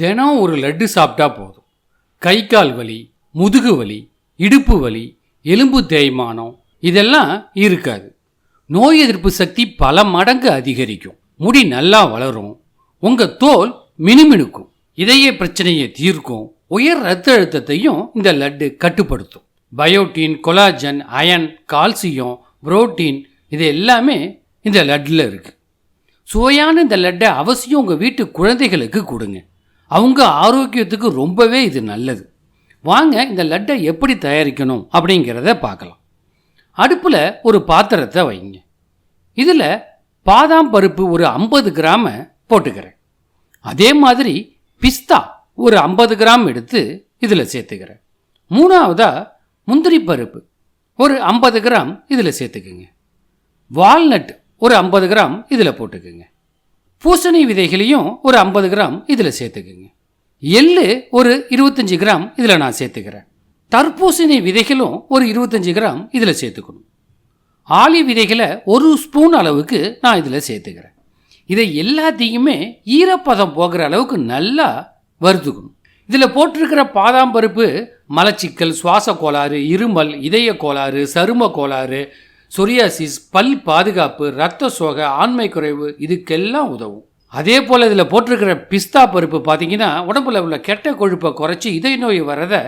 தினம் ஒரு லட்டு சாப்பிட்டா போதும். கை கால் வலி, முதுகு வலி, இடுப்பு வலி, எலும்பு தேய்மானம் இதெல்லாம் இருக்காது. நோய் எதிர்ப்பு சக்தி பல மடங்கு அதிகரிக்கும். முடி நல்லா வளரும். உங்கள் தோல் மினுமினுக்கும். இதய பிரச்சனையை தீர்க்கும். உயர் இரத்த அழுத்தத்தையும் இந்த லட்டு கட்டுப்படுத்தும். Biotin, collagen, iron, calcium, protein இது எல்லாமே இந்த லட்டில் இருக்குது. சுவையான இந்த லட்டை அவசியம் உங்கள் வீட்டு குழந்தைகளுக்கு கொடுங்க. அவங்க ஆரோக்கியத்துக்கு ரொம்பவே இது நல்லது. வாங்க இந்த லட்டை எப்படி தயாரிக்கணும் அப்படிங்கிறத பார்க்கலாம். அடுப்பில் ஒரு பாத்திரத்தை வைங்க. இதில் பாதாம் பருப்பு ஒரு 50 கிராமை போட்டுக்கிறேன். அதே மாதிரி பிஸ்தா ஒரு 50 கிராம் எடுத்து இதில் சேர்த்துக்கிறேன். மூணாவதாக முந்திரி பருப்பு ஒரு 50 கிராம் இதில் சேர்த்துக்குங்க. வால்நட் ஒரு 50 கிராம் இதில் போட்டுக்குங்க. பூசணி விதைகளையும் ஒரு 50 கிராம் இதில் சேர்த்துக்குங்க. எள்ளு ஒரு 25 கிராம் இதில் நான் சேர்த்துக்கிறேன். தர்பூசணி விதைகளும் ஒரு 25 கிராம் இதில் சேர்த்துக்கணும். ஆளி விதைகளை ஒரு ஸ்பூன் அளவுக்கு நான் இதில் சேர்த்துக்கிறேன். இதை எல்லாத்தையுமே ஈரப்பதம் போகிற அளவுக்கு நல்லா வறுத்துக்கணும். இதில் போட்டிருக்கிற பாதாம் பருப்பு மலச்சிக்கல், சுவாச கோளாறு, இருமல், இதய கோளாறு, சரும கோளாறு, சொரியாசிஸ், பல் பாதுகாப்பு, இரத்த சோகை, ஆண்மை குறைவு இதுக்கெல்லாம் உதவும். அதே போல் இதில் போட்டிருக்கிற பிஸ்தா பருப்பு பார்த்தீங்கன்னா உடம்புல உள்ள கெட்ட கொழுப்பை குறைச்சி இதய நோய் வரதை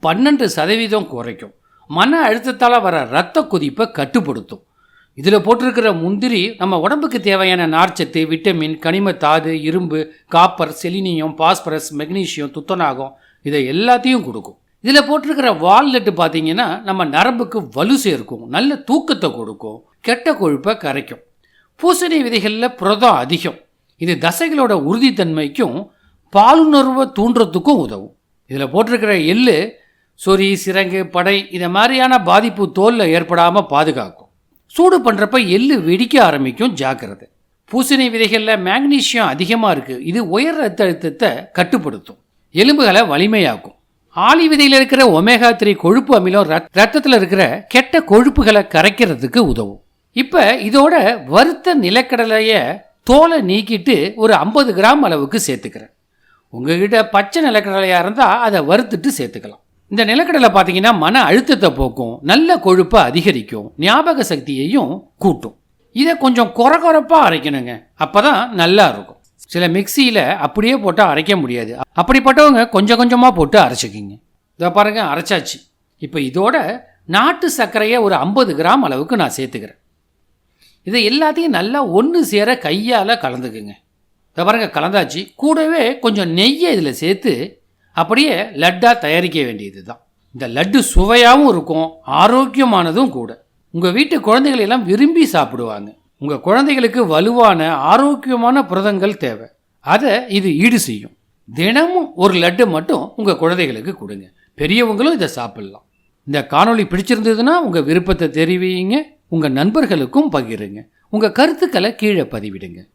12% குறைக்கும். மன அழுத்தத்தால் வர இரத்த கொதிப்பை கட்டுப்படுத்தும். இதில் போட்டிருக்கிற முந்திரி நம்ம உடம்புக்கு தேவையான நார்ச்சத்து, விட்டமின், கனிம தாது, இரும்பு, காப்பர், செலினியம், பாஸ்பரஸ், மெக்னீசியம், துத்தநாகம் இதை எல்லாத்தையும் கொடுக்கும். இதில் போட்டிருக்கிற வால்நட்டு பார்த்தீங்கன்னா நம்ம நரம்புக்கு வலு சேர்க்கும், நல்ல தூக்கத்தை கொடுக்கும், கெட்ட கொழுப்பை கரைக்கும். பூசணி விதைகளில் புரதம் அதிகம். இது தசைகளோட உறுதித்தன்மைக்கும் பாலுணர்வை தூண்டுறதுக்கும் உதவும். இதில் போட்டிருக்கிற எள்ளு சொறி, சிரங்கு, படை இதை மாதிரியான பாதிப்பு தோலில் ஏற்படாமல் பாதுகாக்கும். சூடு பண்ணுறப்ப எள்ளு வெடிக்க ஆரம்பிக்கும், ஜாக்கிரதை. பூசணி விதைகளில் மேக்னீசியம் அதிகமாக இருக்குது. இது உயர் ரத்த அழுத்தத்தை கட்டுப்படுத்தும், எலும்புகளை வலிமையாக்கும். ஆளி விதையில் இருக்கிற ஒமேகா 3 கொழுப்பு அமிலம் ரத்தத்தில் இருக்கிற கெட்ட கொழுப்புகளை கரைக்கிறதுக்கு உதவும். இப்போ இதோட வறுத்த நிலக்கடலையை தோலை நீக்கிட்டு ஒரு 50 கிராம் அளவுக்கு சேர்த்துக்கிறேன். உங்ககிட்ட பச்சை நிலக்கடலையாக இருந்தால் அதை வறுத்துட்டு சேர்த்துக்கலாம். இந்த நிலக்கடலை பார்த்தீங்கன்னா மன அழுத்தத்தை போக்கும், நல்ல கொழுப்பை அதிகரிக்கும், ஞாபக சக்தியையும் கூட்டும். இதை கொஞ்சம் கொரகொரப்பாக அரைக்கணுங்க, அப்போ தான் நல்லா இருக்கும். சில மிக்சியில் அப்படியே போட்டால் அரைக்க முடியாது. அப்படிப்பட்டவங்க கொஞ்சம் கொஞ்சமாக போட்டு அரைச்சிக்கிங்க. இதை பாருங்கள், அரைச்சாச்சு. இப்போ இதோட நாட்டு சர்க்கரையை ஒரு 50 கிராம் அளவுக்கு நான் சேர்த்துக்கிறேன். இதை எல்லாத்தையும் நல்லா ஒன்று சேர கையால் கலந்துக்குங்க. இதை பாருங்கள், கலந்தாச்சு. கூடவே கொஞ்சம் நெய்யை இதில் சேர்த்து அப்படியே லட்டாக தயாரிக்க வேண்டியது தான். இந்த லட்டு சுவையாகவும் இருக்கும், ஆரோக்கியமானதும் கூட. உங்கள் வீட்டு குழந்தைகளெல்லாம் விரும்பி சாப்பிடுவாங்க. உங்கள் குழந்தைகளுக்கு வலுவான ஆரோக்கியமான புரதங்கள் தேவை. அதை இது ஈடு செய்யும். தினமும் ஒரு லட்டு மட்டும் உங்கள் குழந்தைகளுக்கு கொடுங்க. பெரியவங்களும் இதை சாப்பிட்லாம். இந்த காணொளி பிடிச்சிருந்ததுன்னா உங்கள் விருப்பத்தை தெரிவிங்க. உங்கள் நண்பர்களுக்கும் பகிருங்க. உங்கள் கருத்துக்களை கீழே பதிவிடுங்க.